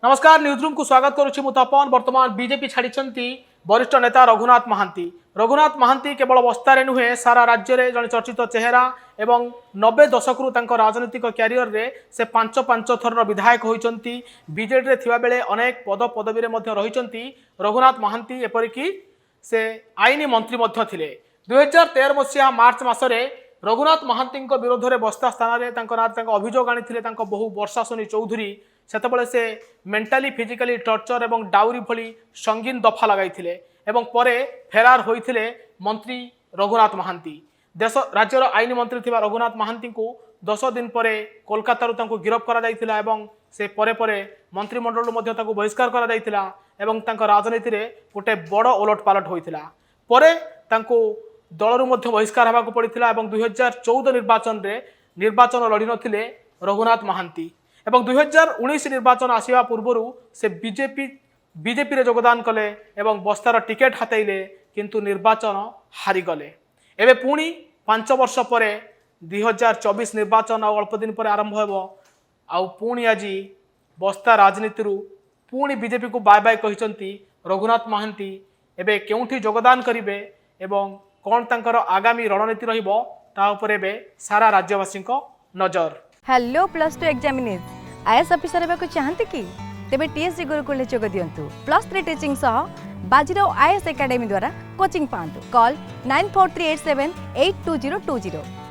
नमस्कार न्यूजरूम को स्वागत करुच्ची मु तपन। वर्तमान बीजेपी छाड़ी वरिष्ठ नेता रघुनाथ महांती केवल बस्तार नुहे सारा राज्य में जड़े चर्चित चेहरा एवं 90 दशकरू राजनीतिक क्यारियर रे से पांच थर विधायक होती। बीजेडी रे थिबा बेले अनेक पद पदवी रही रघुनाथ महांती, एपरिकी से आईन मंत्री थिले। 2013 मसीहा मार्च मासरे रघुनाथ महांती विरोध में बस्ता स्थान में अभियोग आनी बहु वर्षासनी चौधरी सेतबले से मेंटाली फिजिकली टर्चर एवं डाउरी भली संगीन दफा लगाई एवं परे फेरार होइथिले मंत्री रघुनाथ महांती। देश राज्यर आईन मंत्री थिबा रघुनाथ महांती को 10 दिन पर कोलकाता गिरफ करा जायतिला एवं से परे परे मंत्रिमंडल मध्य ताकू बहिष्कार करा जायतिला एवं तांको राजनीति रे गोटे बड़ ओलट पालट होइतिला। परे तांको दलरू मध्य बहिष्कार हेबाकू पड़िथिला एवं 2014 निर्वाचन लड़ी नथिले रघुनाथ महांती एवं 2019 निर्वाचन आसिया पूर्वर से बीजेपी रे योगदान कले एवं बस्तार टिकेट हातेइले, किंतु निर्वाचन हारिगले। एबे पुणी 5 वर्ष पर 2024 निर्वाचन अल्प दिन पर आरंभ हेबो। आउ पुणी आज बस्ता राजनीति पुणी बीजेपी को बाय बाय कहिसंती रघुनाथ महांती। एबे केउठी योगदान करिवे एवं कौन तांकर आगामी रणनीति रहिबो ता उपरे एबे सारा राज्यवासी नजर। Hello plus 2 examinees IAS officer हेबाकु चाहନ୍ତି कि तेबे टीएससी गुरुकुल जोग दियंतु। +3 टीचिंग सह बाजीराव आईएएस एकेडमी द्वारा कोचिंग पांतु। कॉल 9438782020।